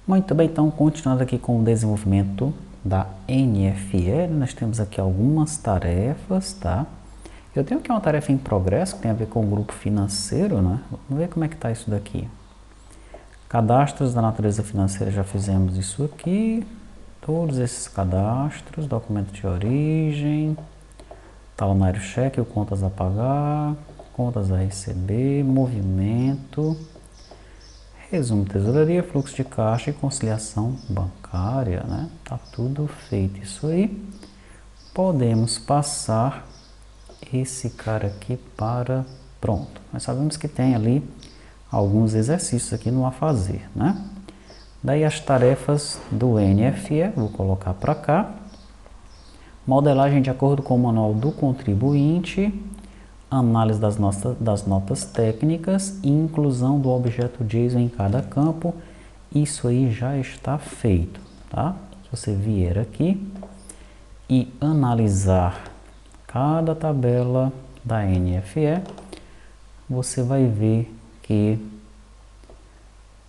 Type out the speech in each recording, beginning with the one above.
Muito bem, então continuando aqui com o desenvolvimento da NFE, nós temos aqui algumas tarefas, tá? Eu tenho aqui uma tarefa em progresso que tem a ver com o grupo financeiro, né? Vamos ver como é que está isso daqui. Cadastros da natureza financeira, já fizemos isso aqui. Todos esses cadastros, documento de origem, talonário cheque, contas a pagar, contas a receber, movimento, resumo de tesouraria, fluxo de caixa e conciliação bancária, né? Tá tudo feito isso aí. Podemos passar esse cara aqui para pronto. Nós sabemos que tem ali alguns exercícios aqui no a fazer, né? Daí as tarefas do NFE, vou colocar para cá. Modelagem de acordo com o manual do contribuinte, análise das notas técnicas e inclusão do objeto JSON em cada campo. Isso aí já está feito, tá? Se você vier aqui e analisar cada tabela da NFE, você vai ver que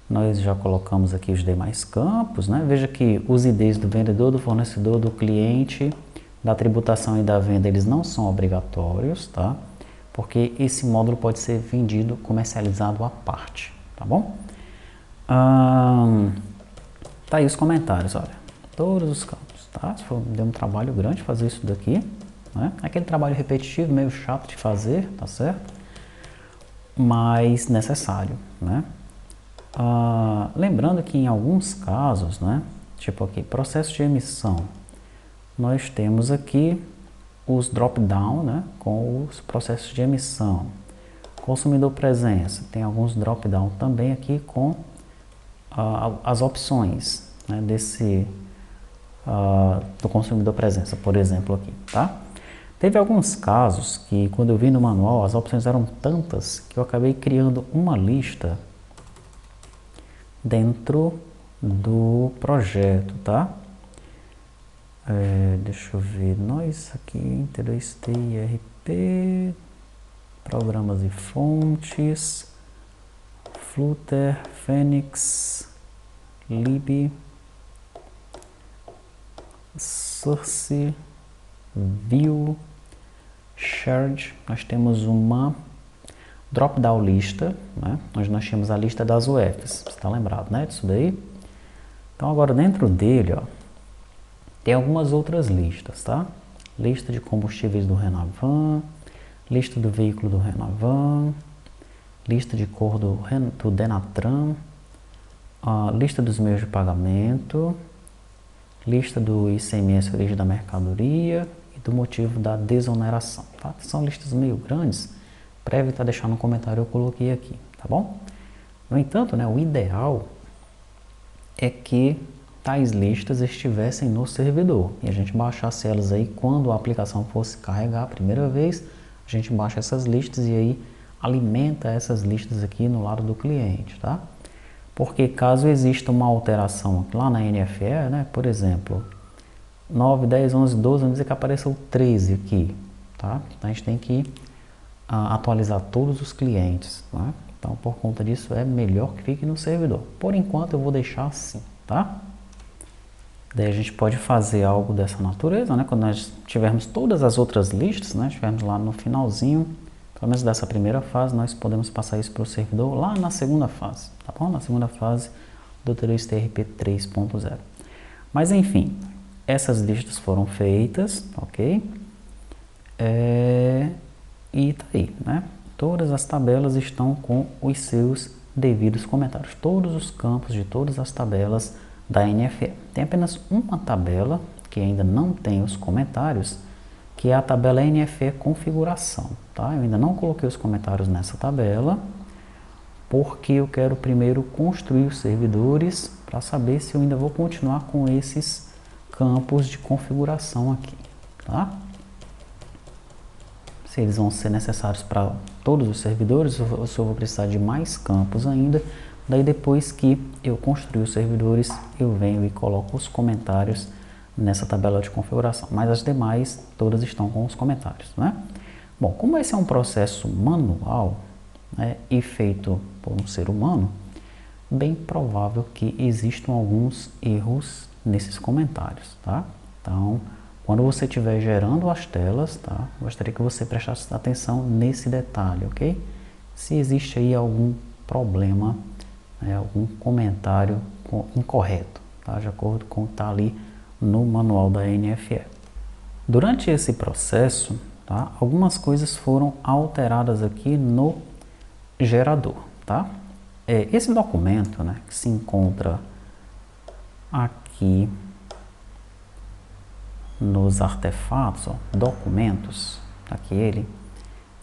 nós já colocamos aqui os demais campos, né? Veja que os IDs do vendedor, do fornecedor, do cliente, da tributação e da venda, eles não são obrigatórios, tá? Porque esse módulo pode ser vendido, comercializado à parte, tá bom? Tá aí os comentários, olha, todos os campos, tá? Deu um trabalho grande fazer isso daqui, né? Aquele trabalho repetitivo, meio chato de fazer, tá certo? Mas necessário, né? Lembrando que em alguns casos, né, tipo aqui, processo de emissão, nós temos aqui os drop-down, né, com os processos de emissão. Consumidor presença, tem alguns drop-down também aqui com as opções, né, do consumidor presença, por exemplo, aqui, tá? Teve alguns casos que, quando eu vi no manual, as opções eram tantas que eu acabei criando uma lista dentro do projeto, tá? Deixa eu ver, nós aqui, Inter2T, IRP, programas e fontes, Flutter, Phoenix, lib, source, view, shared. Nós temos uma drop-down lista, né, onde nós tínhamos a lista das UFs, você está lembrado, né, disso daí? Então agora dentro dele, ó, tem algumas outras listas, tá? Lista de combustíveis do Renavan, lista do veículo do Renavan, lista de cor do Denatran, lista dos meios de pagamento, lista do ICMS origem da mercadoria e do motivo da desoneração, tá? São listas meio grandes. Para evitar deixar no comentário, eu coloquei aqui, tá bom? No entanto, né, o ideal é que tais listas estivessem no servidor e a gente baixasse elas aí quando a aplicação fosse carregar a primeira vez. A gente baixa essas listas e aí alimenta essas listas aqui no lado do cliente, tá? Porque caso exista uma alteração lá na NFE, né, por exemplo, 9, 10, 11, 12, vamos dizer que apareça o 13 aqui, tá? Então a gente tem que atualizar todos os clientes, né? Então por conta disso é melhor que fique no servidor. Por enquanto eu vou deixar assim, tá? Daí a gente pode fazer algo dessa natureza, né? Quando nós tivermos todas as outras listas, né? Tivermos lá no finalzinho, pelo menos dessa primeira fase, nós podemos passar isso para o servidor lá na segunda fase, tá bom? Na segunda fase do Inter2T 3.0. Mas enfim, essas listas foram feitas, ok? E tá aí, né? Todas as tabelas estão com os seus devidos comentários. Todos os campos de todas as tabelas da NFE. Tem apenas uma tabela que ainda não tem os comentários, que é a tabela NFE configuração, tá? Eu ainda não coloquei os comentários nessa tabela, porque eu quero primeiro construir os servidores para saber se eu ainda vou continuar com esses campos de configuração aqui, tá? Se eles vão ser necessários para todos os servidores, ou se eu vou precisar de mais campos ainda. Daí depois que eu construir os servidores, eu venho e coloco os comentários nessa tabela de configuração. Mas as demais, todas estão com os comentários, né? Bom, como esse é um processo manual, né, e feito por um ser humano, bem provável que existam alguns erros nesses comentários, tá? Então, quando você estiver gerando as telas, tá? Gostaria que você prestasse atenção nesse detalhe, ok? Se existe aí algum problema, né, algum comentário incorreto, tá? De acordo com o que está ali no manual da NFE. Durante esse processo, tá? Algumas coisas foram alteradas aqui no gerador, tá? Esse documento, né, que se encontra aqui nos artefatos, ó, documentos, aqui ele,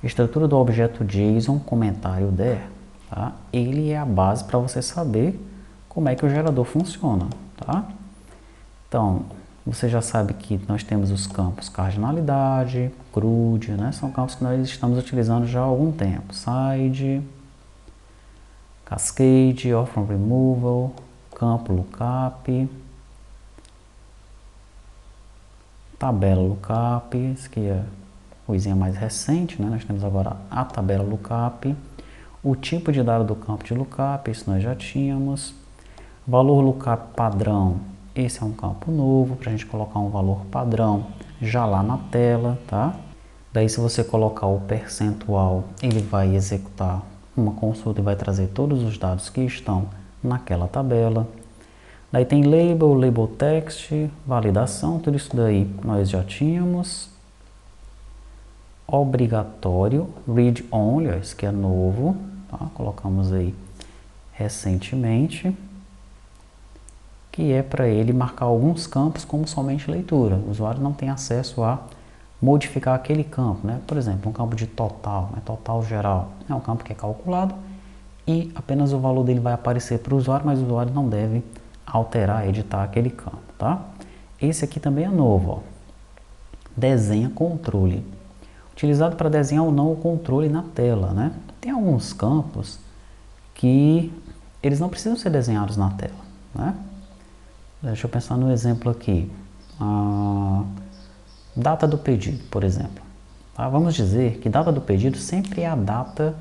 estrutura do objeto JSON, comentário there, tá? Ele é a base para você saber como é que o gerador funciona, tá? Então, você já sabe que nós temos os campos cardinalidade, CRUD, né? São campos que nós estamos utilizando já há algum tempo. Side, Cascade, Orphan Removal, campo Lookup, tabela Lookup, isso aqui é coisinha mais recente, né? Nós temos agora a tabela Lookup, o tipo de dado do campo de Lookup, isso nós já tínhamos, valor Lookup padrão, esse é um campo novo, para a gente colocar um valor padrão já lá na tela, tá? Daí se você colocar o percentual, ele vai executar uma consulta e vai trazer todos os dados que estão naquela tabela. Daí tem label, label text, validação, tudo isso daí nós já tínhamos. Obrigatório, read only, esse que é novo, tá? Colocamos aí recentemente, que é para ele marcar alguns campos como somente leitura. O usuário não tem acesso a modificar aquele campo, né? Por exemplo, um campo de total, né? Total geral, é um campo que é calculado e apenas o valor dele vai aparecer para o usuário, mas o usuário não deve alterar, editar aquele campo, tá? Esse aqui também é novo, ó. Desenha controle, utilizado para desenhar ou não o controle na tela, né? Tem alguns campos que eles não precisam ser desenhados na tela, né? Deixa eu pensar no exemplo aqui. Data do pedido, por exemplo. Tá? Vamos dizer que data do pedido sempre é a data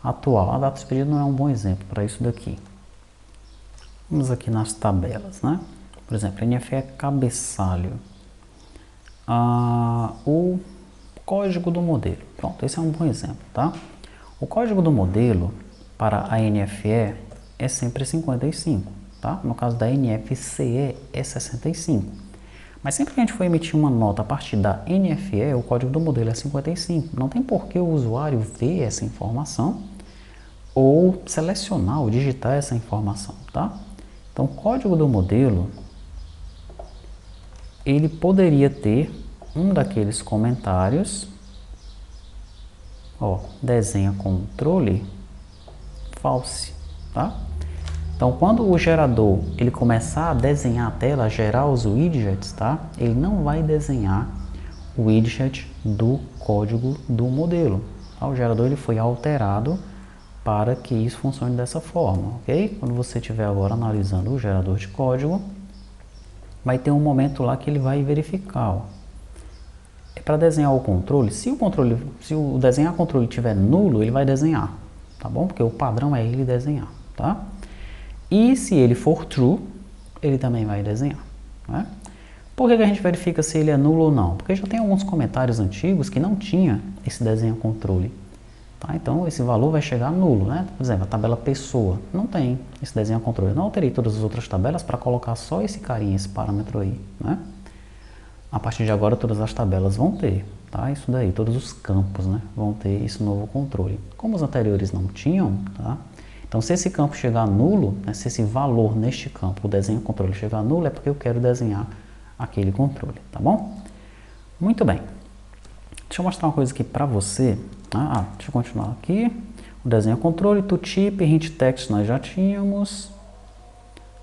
atual. A data do pedido não é um bom exemplo para isso daqui. Vamos aqui nas tabelas, né? Por exemplo, NFE cabeçalho. O código do modelo. Pronto, esse é um bom exemplo, tá? O código do modelo para a NFE é sempre 55, tá? No caso da NFCE é 65. Mas sempre que a gente for emitir uma nota a partir da NFE, o código do modelo é 55. Não tem por que o usuário ver essa informação ou selecionar ou digitar essa informação, tá? Então, o código do modelo, ele poderia ter um daqueles comentários, ó, desenha controle false, tá? Então, quando o gerador ele começar a desenhar a tela, gerar os widgets, tá? Ele não vai desenhar o widget do código do modelo. Tá? O gerador ele foi alterado para que isso funcione dessa forma, ok? Quando você estiver agora analisando o gerador de código, vai ter um momento lá que ele vai verificar, ó. É para desenhar o controle, se o desenhar controle tiver nulo, ele vai desenhar, tá bom? Porque o padrão é ele desenhar, tá? E se ele for true, ele também vai desenhar, né? Por que a gente verifica se ele é nulo ou não? Porque já tem alguns comentários antigos que não tinha esse desenho controle, tá? Então esse valor vai chegar nulo, né? Por exemplo, a tabela pessoa não tem esse desenho controle. Eu não alterei todas as outras tabelas para colocar só esse carinha, esse parâmetro aí, né? A partir de agora todas as tabelas vão ter, tá? Isso daí, todos os campos, né, vão ter esse novo controle. Como os anteriores não tinham, tá? Então se esse campo chegar nulo, né, se esse valor neste campo, o desenho controle chegar nulo, é porque eu quero desenhar aquele controle, tá bom? Muito bem. Deixa eu mostrar uma coisa aqui para você. Deixa eu continuar aqui. O desenho controle, toType, hint text nós já tínhamos.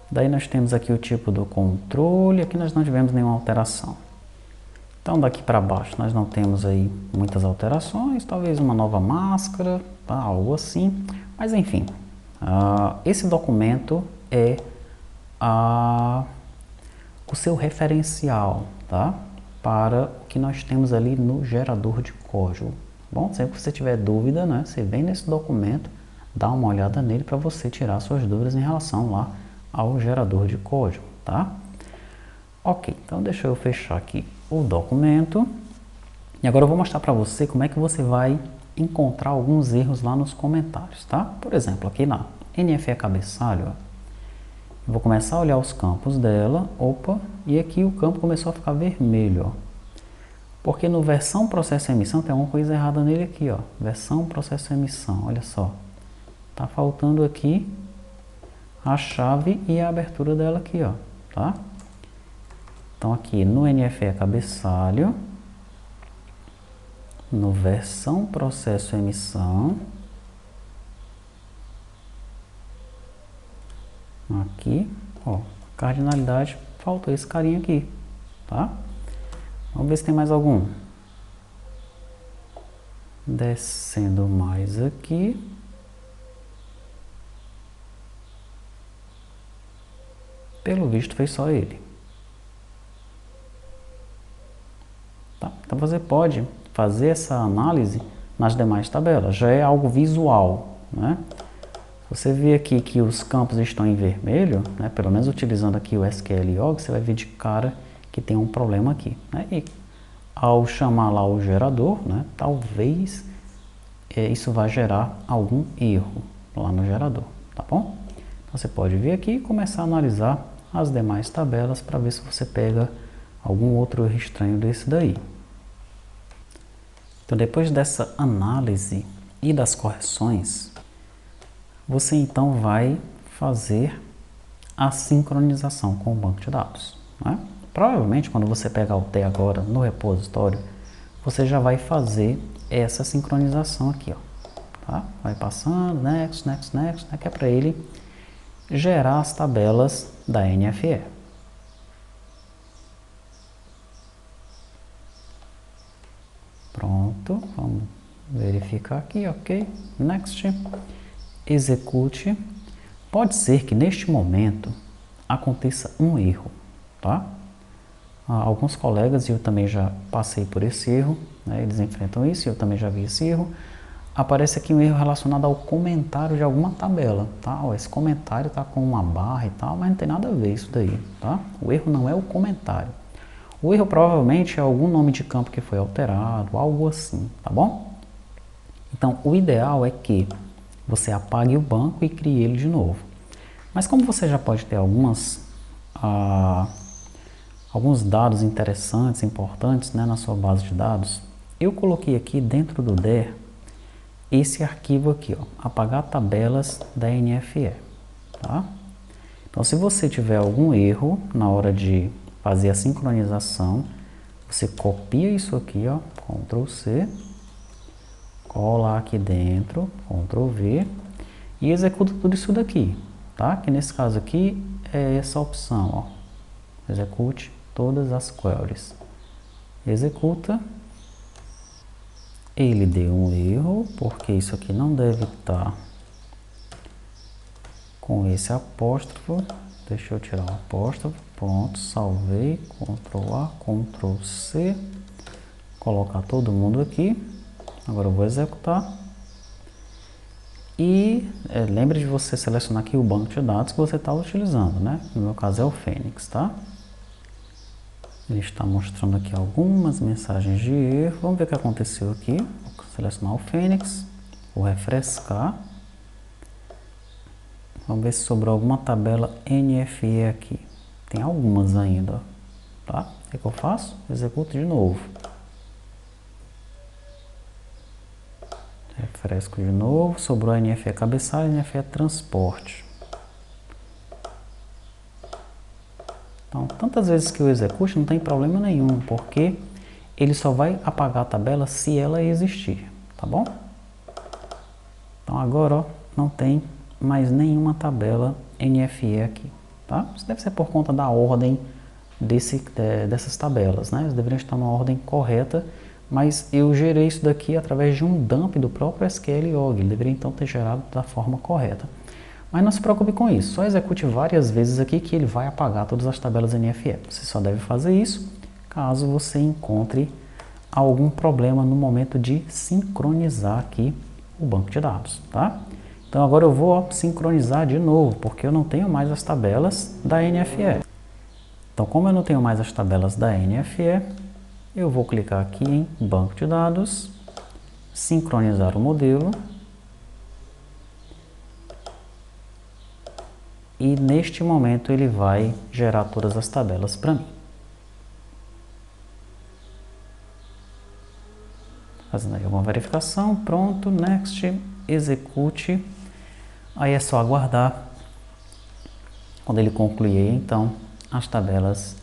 Daí nós temos aqui o tipo do controle, aqui nós não tivemos nenhuma alteração. Então daqui para baixo nós não temos aí muitas alterações, talvez uma nova máscara, tá? Algo assim. Mas enfim, esse documento é o seu referencial, tá? Para o que nós temos ali no gerador de código. Bom, sempre que você tiver dúvida, né, você vem nesse documento, dá uma olhada nele para você tirar suas dúvidas em relação lá ao gerador de código, tá? Ok, então deixa eu fechar aqui o documento. E agora eu vou mostrar para você como é que você vai encontrar alguns erros lá nos comentários, tá? Por exemplo, aqui na NFE cabeçalho, ó, eu vou começar a olhar os campos dela, opa, e aqui o campo começou a ficar vermelho, ó. Porque no versão processo emissão tem alguma coisa errada nele aqui, ó. Versão processo emissão, olha só. Tá faltando aqui a chave e a abertura dela aqui, ó, tá? Então aqui no NFE cabeçalho, no versão processo emissão, aqui, ó, cardinalidade, faltou esse carinha aqui, tá? Vamos ver se tem mais algum. Descendo mais aqui. Pelo visto foi só ele. Tá? Então você pode fazer essa análise nas demais tabelas. Já é algo visual, né? Você vê aqui que os campos estão em vermelho, né? Pelo menos utilizando aqui o SQL-Log, você vai ver de cara que tem um problema aqui, né? E ao chamar lá o gerador, né? Talvez isso vai gerar algum erro lá no gerador, tá bom? Então você pode vir aqui e começar a analisar as demais tabelas para ver se você pega algum outro erro estranho desse daí. Então depois dessa análise e das correções, você então vai fazer a sincronização com o banco de dados, né? Provavelmente quando você pegar o T agora no repositório, você já vai fazer essa sincronização aqui, ó, tá? Vai passando, next, next, next, né? Que é para ele gerar as tabelas da NFE. Pronto, vamos verificar aqui, ok, next, execute. Pode ser que neste momento aconteça um erro, tá? Alguns colegas, e eu também já passei por esse erro, né? Eles enfrentam isso, eu também já vi esse erro. Aparece aqui um erro relacionado ao comentário de alguma tabela, tá? Ó, esse comentário tá com uma barra e tal, mas não tem nada a ver isso daí, tá? O erro não é o comentário. O erro provavelmente é algum nome de campo que foi alterado, algo assim, tá bom? Então, o ideal é que você apague o banco e crie ele de novo. Mas como você já pode ter alguns dados interessantes, importantes, né, na sua base de dados, eu coloquei aqui dentro do DER esse arquivo aqui, ó, apagar tabelas da NFE, tá? Então, se você tiver algum erro na hora de fazer a sincronização, você copia isso aqui, ó, Ctrl C, cola aqui dentro, Ctrl V e executa tudo isso daqui, tá? Que nesse caso aqui é essa opção, ó, execute todas as queries. Executa. Ele deu um erro, porque isso aqui não deve estar com esse apóstrofo. Deixa eu tirar o apóstrofo. Pronto, salvei. Ctrl A, Ctrl C. Colocar todo mundo aqui. Agora eu vou executar. E lembre de você selecionar aqui o banco de dados que você está utilizando, né? No meu caso é o Fênix, tá? Ele está mostrando aqui algumas mensagens de erro. Vamos ver o que aconteceu aqui. Vou selecionar o Fênix. Vou refrescar. Vamos ver se sobrou alguma tabela NFE aqui. Tem algumas ainda, tá? O que eu faço? Executo de novo. Refresco de novo. Sobrou a NFE cabeçalho e a NFE transporte. Então, tantas vezes que eu execute, não tem problema nenhum, porque ele só vai apagar a tabela se ela existir, tá bom? Então agora, ó, não tem mais nenhuma tabela NFE aqui, tá? Isso deve ser por conta da ordem dessas tabelas, né? Eles deveriam estar na ordem correta, mas eu gerei isso daqui através de um dump do próprio SQL-Log, ele deveria então ter gerado da forma correta. Mas não se preocupe com isso, só execute várias vezes aqui que ele vai apagar todas as tabelas NFE. Você só deve fazer isso caso você encontre algum problema no momento de sincronizar aqui o banco de dados, tá? Então agora eu vou ó, sincronizar de novo, porque eu não tenho mais as tabelas da NFE. Então como eu não tenho mais as tabelas da NFE, eu vou clicar aqui em Banco de Dados, sincronizar o modelo. E neste momento ele vai gerar todas as tabelas para mim. Fazendo aí alguma verificação, pronto, next, execute. Aí é só aguardar. Quando ele concluir, então, as tabelas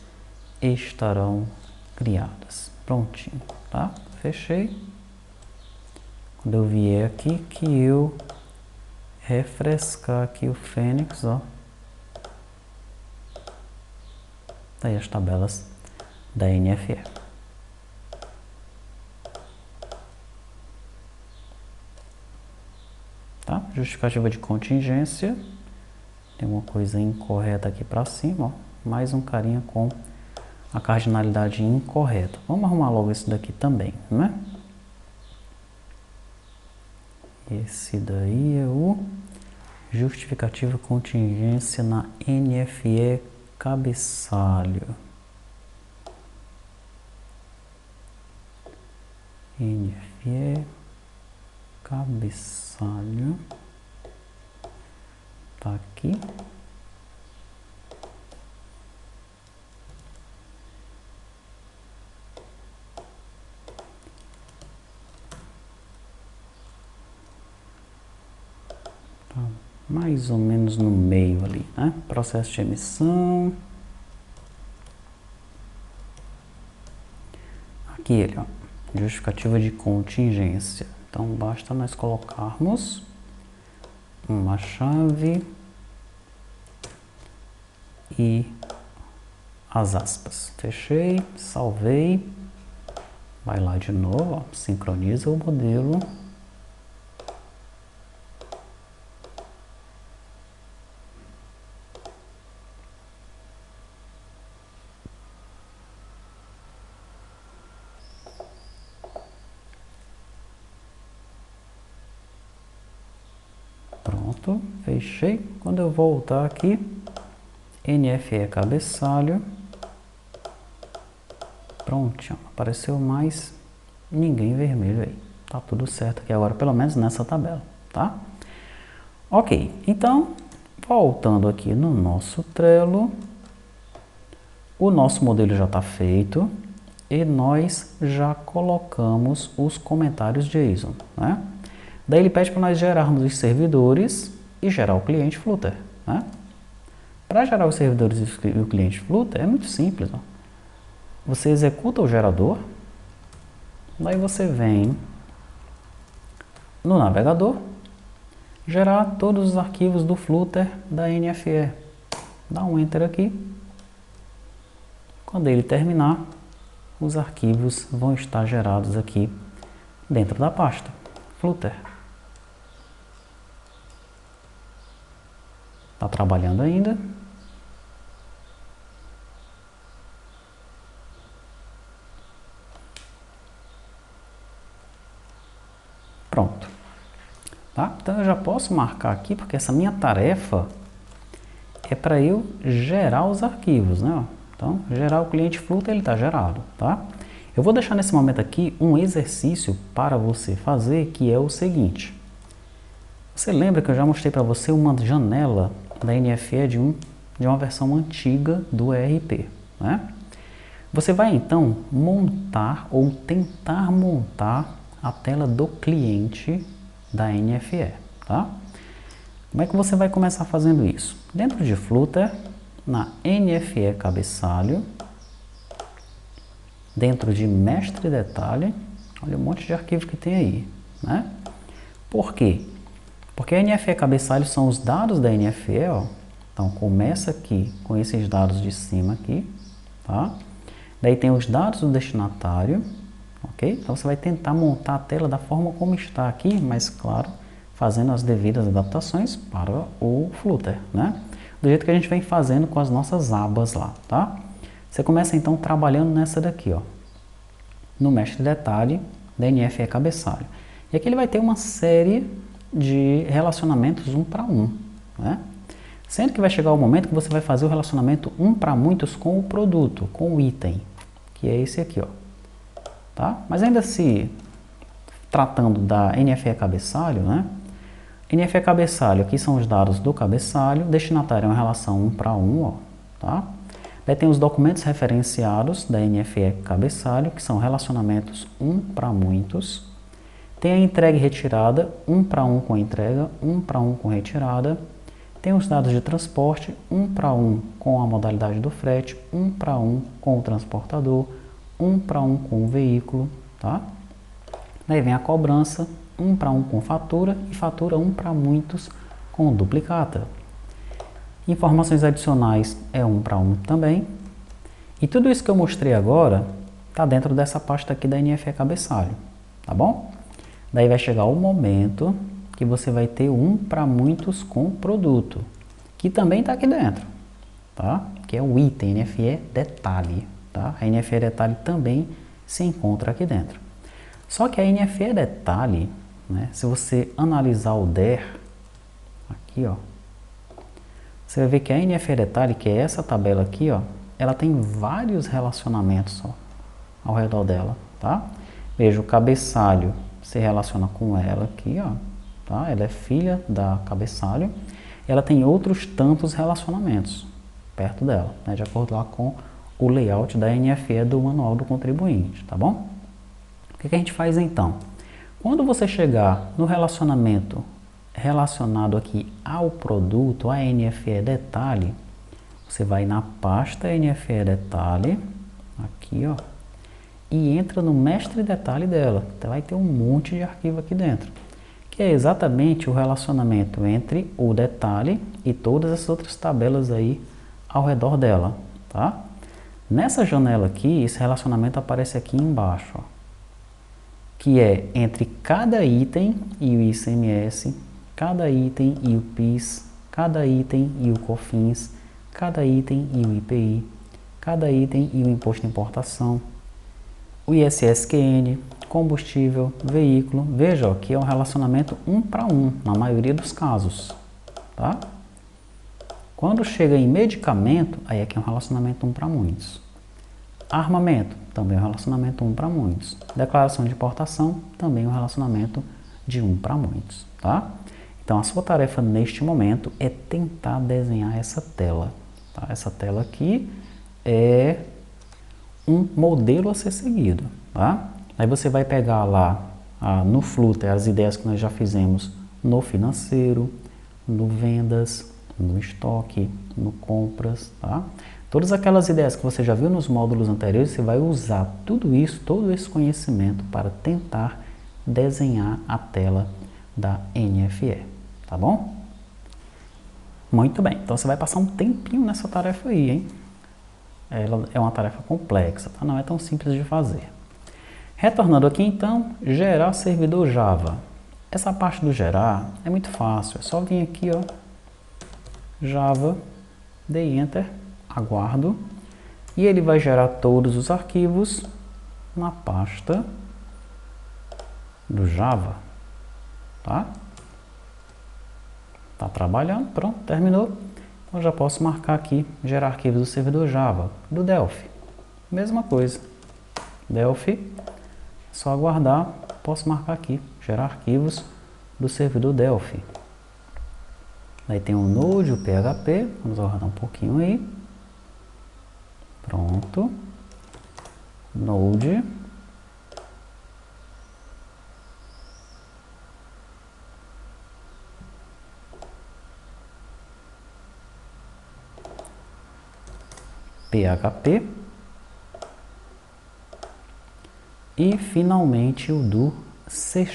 estarão criadas. Prontinho, tá? Fechei. Quando eu vier aqui, que eu refrescar aqui o Fênix, ó. Tá aí as tabelas da NFE. Tá? Justificativa de contingência. Tem uma coisa incorreta aqui para cima, ó. Mais um carinha com a cardinalidade incorreta. Vamos arrumar logo esse daqui também, né? Esse daí é o justificativa contingência na NFE cabeçalho. NFE cabeçalho. Tá aqui. Tá mais ou menos no meio ali, né? Processo de emissão. Aqui ele, ó. Justificativa de contingência. Então basta nós colocarmos uma chave e as aspas. Fechei, salvei. Vai lá de novo, ó, sincroniza o modelo. Pronto, fechei. Quando eu voltar aqui, NFE cabeçalho. Pronto, apareceu mais ninguém vermelho aí. Tá tudo certo aqui agora, pelo menos nessa tabela, tá? Ok, então, voltando aqui no nosso Trello, o nosso modelo já está feito e nós já colocamos os comentários JSON, né? Daí ele pede para nós gerarmos os servidores e gerar o cliente Flutter, né? Para gerar os servidores e o cliente Flutter é muito simples, ó. Você executa o gerador, daí você vem no navegador, gerar todos os arquivos do Flutter da NFE. Dá um Enter aqui. Quando ele terminar, os arquivos vão estar gerados aqui dentro da pasta Flutter. Está trabalhando ainda. Pronto. Tá? Então eu já posso marcar aqui, porque essa minha tarefa é para eu gerar os arquivos, né? Então, gerar o cliente Flutter, ele está gerado, tá? Eu vou deixar nesse momento aqui um exercício para você fazer, que é o seguinte. Você lembra que eu já mostrei para você uma janela da NFE de uma versão antiga do ERP, né? Você vai então montar ou tentar montar a tela do cliente da NFE, tá? Como é que você vai começar fazendo isso? Dentro de Flutter, na NFE cabeçalho, dentro de mestre detalhe, olha um monte de arquivo que tem aí, né? Por quê? Porque a NFE cabeçalho são os dados da NFE, ó. Então começa aqui com esses dados de cima aqui, tá? Daí tem os dados do destinatário, ok? Então você vai tentar montar a tela da forma como está aqui, mas claro, fazendo as devidas adaptações para o Flutter, né? Do jeito que a gente vem fazendo com as nossas abas lá, tá? Você começa então trabalhando nessa daqui, ó, no mestre detalhe da NFE cabeçalho. E aqui ele vai ter uma série de relacionamentos 1 para 1, né? Sendo que vai chegar o momento que você vai fazer o relacionamento 1 para muitos com o produto, com o item, que é esse aqui, ó, tá? Mas ainda se tratando da NFE cabeçalho, né? NFE cabeçalho, aqui são os dados do cabeçalho, destinatário é uma relação 1 para 1, ó, tá? Daí tem os documentos referenciados da NFE cabeçalho, que são relacionamentos 1 para muitos. Tem a entrega e retirada, 1 para 1 com entrega, 1 para 1 com retirada. Tem os dados de transporte, 1 para 1 com a modalidade do frete, 1 para 1 com o transportador, 1 para 1 com o veículo, tá? Daí vem a cobrança, 1 para 1 com fatura e fatura 1 para muitos com duplicata. Informações adicionais é 1 para 1 também. E tudo isso que eu mostrei agora está dentro dessa pasta aqui da NFE cabeçalho, tá bom? Daí vai chegar o momento que você vai ter 1 para muitos com produto, que também está aqui dentro, tá? Que é o item NFE detalhe, tá? A NFE detalhe também se encontra aqui dentro. Só que a NFE detalhe, né, se você analisar o DER, aqui, ó, você vai ver que a NFE detalhe, que é essa tabela aqui, ó, ela tem vários relacionamentos, ó, ao redor dela, tá? Veja, o cabeçalho se relaciona com ela aqui, ó, tá? Ela é filha da cabeçalho. Ela tem outros tantos relacionamentos perto dela, né? De acordo lá com o layout da NFE do Manual do Contribuinte, tá bom? O que a gente faz então? Quando você chegar no relacionamento relacionado aqui ao produto, a NFE detalhe, você vai na pasta NFE detalhe, aqui, ó, e entra no mestre detalhe dela. Então vai ter um monte de arquivo aqui dentro, que é exatamente o relacionamento entre o detalhe e todas as outras tabelas aí ao redor dela, tá? Nessa janela aqui, esse relacionamento aparece aqui embaixo, ó, que é entre cada item e o ICMS, cada item e o PIS, cada item e o COFINS, cada item e o IPI, cada item e o Imposto de Importação, o ISSQN, combustível, veículo. Veja, ó, que é um relacionamento 1 para 1, na maioria dos casos, tá? Quando chega em medicamento, aí aqui é um relacionamento 1 para muitos. Armamento, também é um relacionamento 1 para muitos. Declaração de importação, também é um relacionamento de 1 para muitos, tá? Então, a sua tarefa neste momento é tentar desenhar essa tela, tá? Essa tela aqui é um modelo a ser seguido, tá? Aí você vai pegar lá no Flutter as ideias que nós já fizemos no financeiro, no vendas, no estoque, no compras, tá? Todas aquelas ideias que você já viu nos módulos anteriores, você vai usar tudo isso, todo esse conhecimento para tentar desenhar a tela da NFE, tá bom? Muito bem, então você vai passar um tempinho nessa tarefa aí, hein? Ela é uma tarefa complexa, tá? Não é tão simples de fazer. Retornando aqui então, gerar servidor Java. Essa parte do gerar é muito fácil, é só vir aqui, ó, Java, dei Enter, aguardo, e ele vai gerar todos os arquivos na pasta do Java, tá? Tá trabalhando, pronto, terminou. Eu já posso marcar aqui, gerar arquivos do servidor Java, do Delphi. Mesma coisa, Delphi, só aguardar, posso marcar aqui, gerar arquivos do servidor Delphi. Aí tem o Node, o PHP, vamos aguardar um pouquinho aí. Pronto, Node. PHP e finalmente o do C#.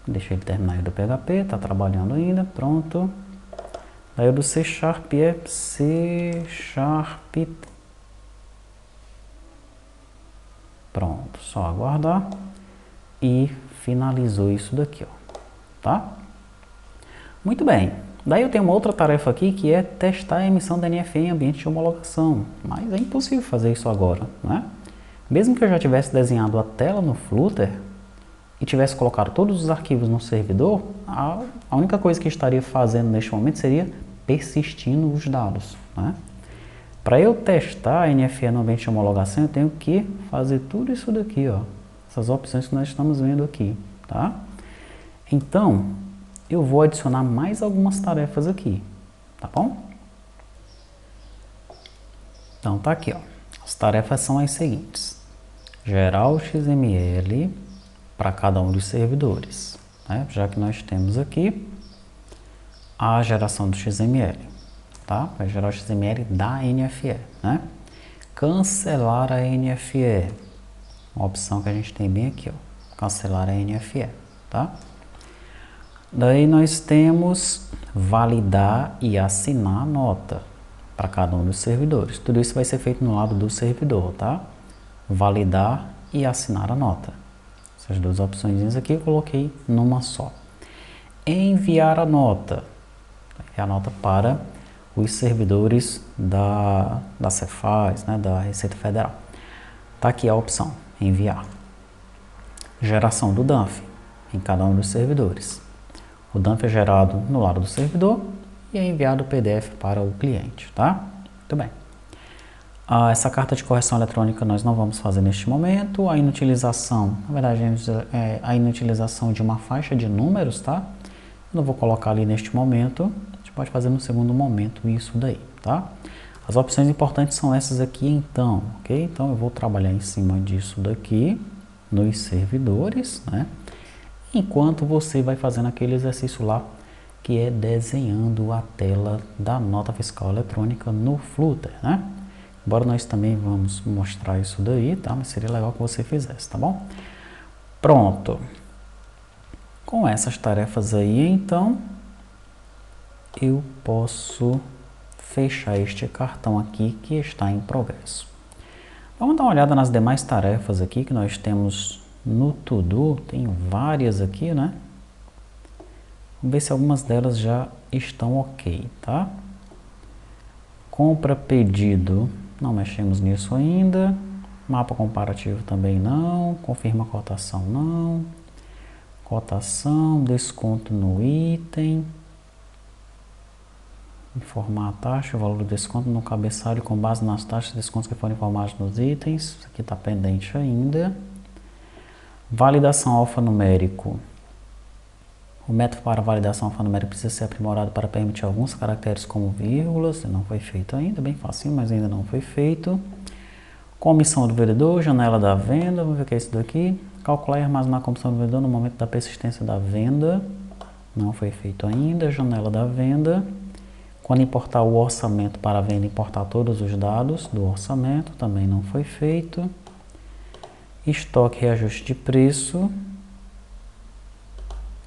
Deixa ele terminar aí do PHP, está trabalhando ainda, pronto. Aí o do C# é C#. Pronto, só aguardar e finalizou isso daqui, ó, tá? Muito bem. Daí eu tenho uma outra tarefa aqui que é testar a emissão da NFE em ambiente de homologação, mas é impossível fazer isso agora, né? Mesmo que eu já tivesse desenhado a tela no Flutter, e tivesse colocado todos os arquivos no servidor, a única coisa que estaria fazendo neste momento seria persistindo os dados, né? Para eu testar a NFE no ambiente de homologação, eu tenho que fazer tudo isso daqui, ó, essas opções que nós estamos vendo aqui, tá? Então, eu vou adicionar mais algumas tarefas aqui, tá bom? Então, tá aqui, ó. As tarefas são as seguintes: gerar o XML para cada um dos servidores, né? Já que nós temos aqui a geração do XML, tá? Vai gerar o XML da NFE, né? Cancelar a NFE, uma opção que a gente tem bem aqui, ó. Cancelar a NFE, tá? Daí nós temos validar e assinar a nota para cada um dos servidores. Tudo isso vai ser feito no lado do servidor, tá? Validar e assinar a nota. Essas duas opções aqui eu coloquei numa só. Enviar a nota. Enviar a nota para os servidores da Cefaz, né, da Receita Federal. Tá aqui a opção, enviar. Geração do DANF em cada um dos servidores. O DANF é gerado no lado do servidor e é enviado o PDF para o cliente, tá? Muito bem. Essa carta de correção eletrônica nós não vamos fazer neste momento. A inutilização, na verdade, é a inutilização de uma faixa de números, tá? Eu não vou colocar ali neste momento. A gente pode fazer no segundo momento isso daí, tá? As opções importantes são essas aqui, então, ok? Então, eu vou trabalhar em cima disso daqui, nos servidores, né? Enquanto você vai fazendo aquele exercício lá, que é desenhando a tela da nota fiscal eletrônica no Flutter, né? Embora nós também vamos mostrar isso daí, tá? Mas seria legal que você fizesse, tá bom? Pronto. Com essas tarefas aí, então, eu posso fechar este cartão aqui que está em progresso. Vamos dar uma olhada nas demais tarefas aqui que nós temos no To-Do. Tem várias aqui, né? Vamos ver se algumas delas já estão ok, tá? Compra pedido, não mexemos nisso ainda. Mapa comparativo também não. Confirma cotação não. Cotação, desconto no item. Informar a taxa, o valor do desconto no cabeçalho com base nas taxas de descontos que foram informados nos itens. Isso aqui está pendente ainda. Validação alfanumérico. O método para validação alfanumérica precisa ser aprimorado para permitir alguns caracteres como vírgulas. Não foi feito ainda, bem facinho, mas ainda não foi feito. Comissão do vendedor, janela da venda, vamos ver o que é isso daqui. Calcular e armazenar a comissão do vendedor no momento da persistência da venda. Não foi feito ainda. Janela da venda. Quando importar o orçamento para a venda, importar todos os dados do orçamento, também não foi feito. Estoque e reajuste de preço,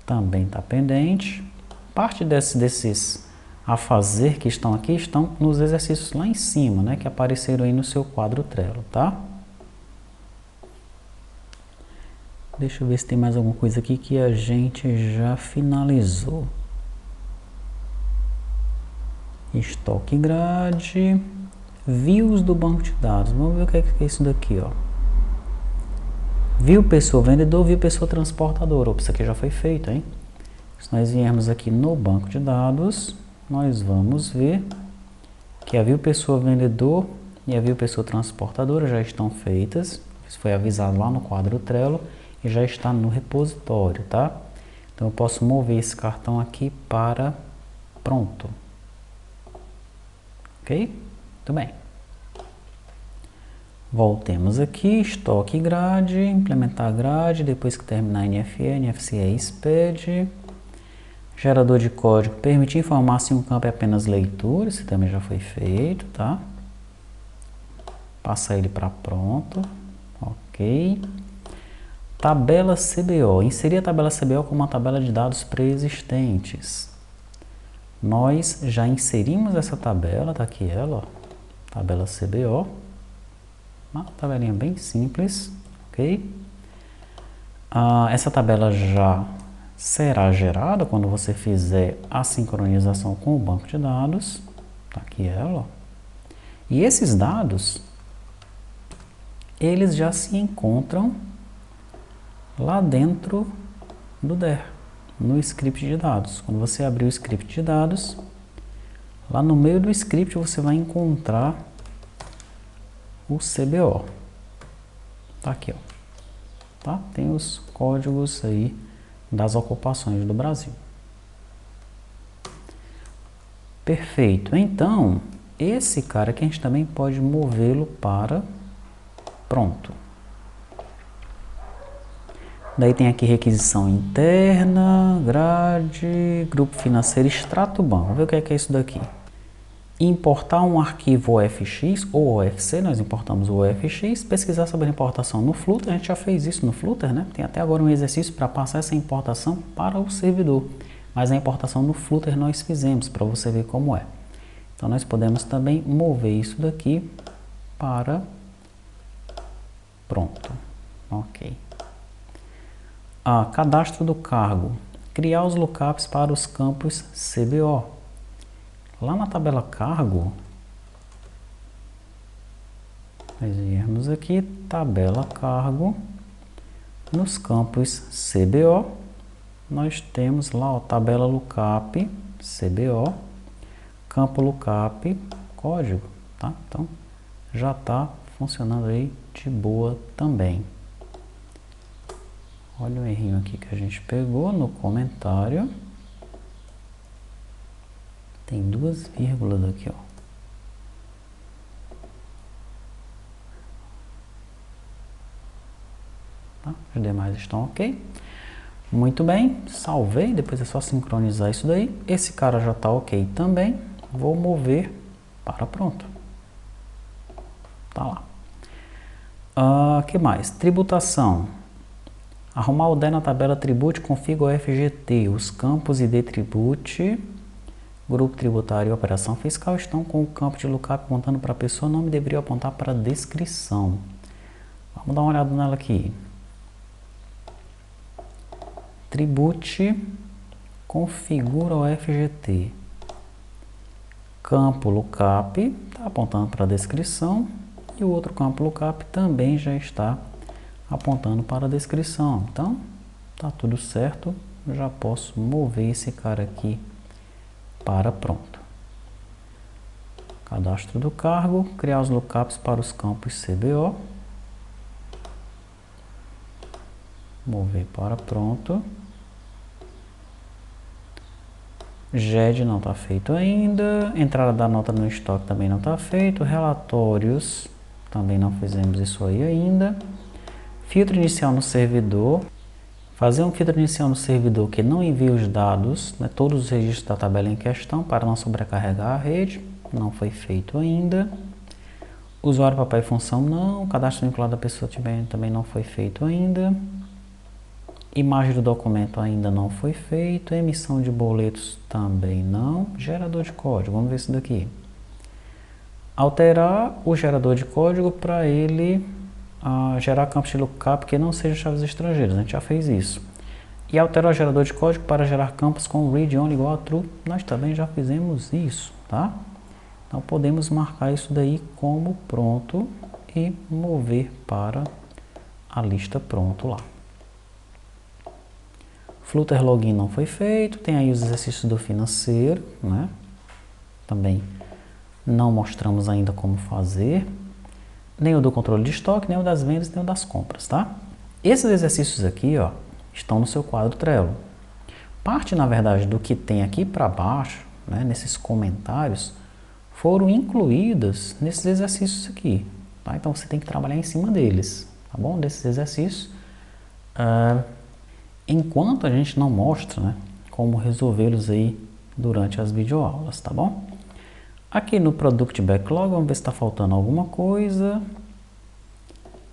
também está pendente. Parte desses a fazer que estão aqui estão nos exercícios lá em cima, né, que apareceram aí no seu quadro Trello, tá? Deixa eu ver se tem mais alguma coisa aqui que a gente já finalizou. Estoque grade, views do banco de dados. Vamos ver o que é isso daqui, ó. View pessoa vendedor, view pessoa transportadora. Opa, isso aqui já foi feito, hein? Se nós viermos aqui no banco de dados, nós vamos ver que a view pessoa vendedor e a view pessoa transportadora já estão feitas. Isso foi avisado lá no quadro Trello e já está no repositório, tá? Então eu posso mover esse cartão aqui para pronto. Ok? Muito bem. Voltemos aqui, estoque grade, implementar grade, depois que terminar NFE, NFC expede. Gerador de código, permitir informar se um campo é apenas leitura, esse também já foi feito, tá? Passa ele para pronto, ok. Tabela CBO, inserir a tabela CBO como uma tabela de dados pré-existentes. Nós já inserimos essa tabela, tá aqui ela, ó, tabela CBO. Uma tabelinha bem simples, ok? Essa tabela já será gerada quando você fizer a sincronização com o banco de dados. Tá aqui ela, ó. E esses dados, eles já se encontram lá dentro do DER, no script de dados. Quando você abrir o script de dados, lá no meio do script você vai encontrar o CBO. Tá aqui, ó. Tá? Tem os códigos aí das ocupações do Brasil. Perfeito. Então, esse cara aqui a gente também pode movê-lo para pronto. Daí tem aqui requisição interna, grade, grupo financeiro, extrato banco. Vamos ver o que é isso daqui. Importar um arquivo OFX ou OFC, nós importamos o OFX, pesquisar sobre a importação no Flutter, a gente já fez isso no Flutter, né? Tem até agora um exercício para passar essa importação para o servidor, mas a importação no Flutter nós fizemos, para você ver como é. Então nós podemos também mover isso daqui para pronto, ok. Cadastro do cargo, criar os lookups para os campos CBO. Lá na tabela cargo, nós viemos aqui, tabela cargo, nos campos CBO, nós temos lá, ó, tabela lookup, CBO, campo lookup, código, tá? Então, já está funcionando aí de boa também. Olha o errinho aqui que a gente pegou no comentário. Tem 2 vírgulas aqui, ó. Tá? Os demais estão ok. Muito bem, salvei. Depois é só sincronizar isso daí. Esse cara já está ok também. Vou mover para pronto. Tá lá. Que mais? Tributação. Arrumar o DE na tabela Tribute, configura o FGT. Os campos ID Tribute, Grupo Tributário e Operação Fiscal estão com o campo de lookup apontando para a pessoa, o nome deveria apontar para a descrição. Vamos dar uma olhada nela aqui. Tribute, configura o FGT. Campo lookup está apontando para a descrição e o outro campo lookup também já está apontando para a descrição. Então, tá tudo certo. Eu já posso mover esse cara aqui para pronto. Cadastro do cargo, criar os lookups para os campos CBO. Mover para pronto. GED não está feito ainda. Entrada da nota no estoque também não está feito. Relatórios, também não fizemos isso aí ainda. Filtro inicial no servidor. Fazer um filtro inicial no servidor que não envia os dados, né, todos os registros da tabela em questão, para não sobrecarregar a rede. Não foi feito ainda. Usuário, papai e função não. Cadastro vinculado da pessoa também não foi feito ainda. Imagem do documento ainda não foi feito. Emissão de boletos também não. Gerador de código, vamos ver isso daqui. Alterar o gerador de código para ele gerar campos de lookup que não sejam chaves estrangeiras. A gente já fez isso. E alterar o gerador de código para gerar campos com read only igual a true. Nós também já fizemos isso, tá? Então podemos marcar isso daí como pronto e mover para a lista pronto lá. Flutter login não foi feito, tem aí os exercícios do financeiro, né? Também não mostramos ainda como fazer, nem o do controle de estoque, nem o das vendas, nem o das compras, tá? Esses exercícios aqui, ó, estão no seu quadro Trello. Parte, na verdade, do que tem aqui para baixo, né, nesses comentários, foram incluídas nesses exercícios aqui, tá? Então você tem que trabalhar em cima deles, tá bom? Desses exercícios. Enquanto a gente não mostra, né, como resolvê-los aí durante as videoaulas, tá bom? Aqui no Product Backlog, vamos ver se está faltando alguma coisa.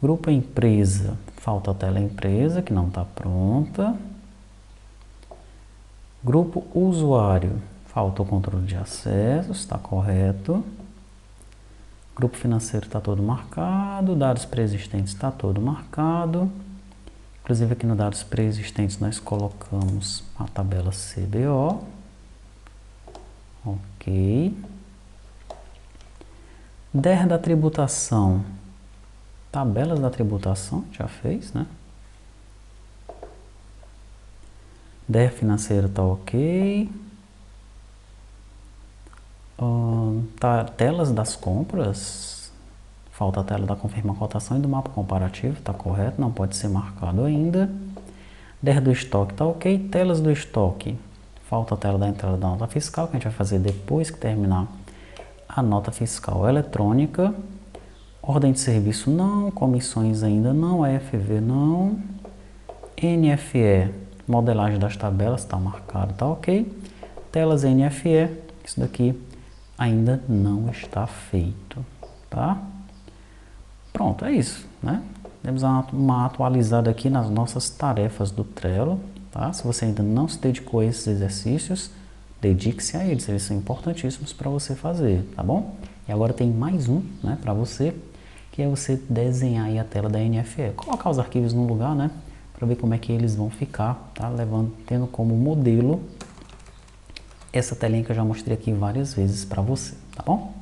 Grupo Empresa, falta a tela Empresa, que não está pronta. Grupo Usuário, falta o controle de acessos, está correto. Grupo Financeiro está todo marcado. Dados Preexistentes está todo marcado. Inclusive aqui no dados preexistentes nós colocamos a tabela CBO. Ok. DER da tributação. Tabelas da tributação, já fez, né? DER financeiro tá ok. Tá, telas das compras. Falta a tela da confirma cotação e do mapa comparativo, tá correto, não pode ser marcado ainda. DER do estoque tá ok. Telas do estoque. Falta a tela da entrada da nota fiscal, que a gente vai fazer depois que terminar a nota fiscal eletrônica. Ordem de serviço não, comissões ainda não, FV não. NFE, modelagem das tabelas, está marcado, tá ok. Telas NFE, isso daqui ainda não está feito, tá? Pronto, é isso, né? Temos uma atualizada aqui nas nossas tarefas do Trello, tá? Se você ainda não se dedicou a esses exercícios, dedique-se a eles são importantíssimos para você fazer, tá bom? E agora tem mais um, né, para você, que é você desenhar aí a tela da NFE, colocar os arquivos no lugar, né, para ver como é que eles vão ficar, tá? Tendo como modelo essa telinha que eu já mostrei aqui várias vezes para você, tá bom?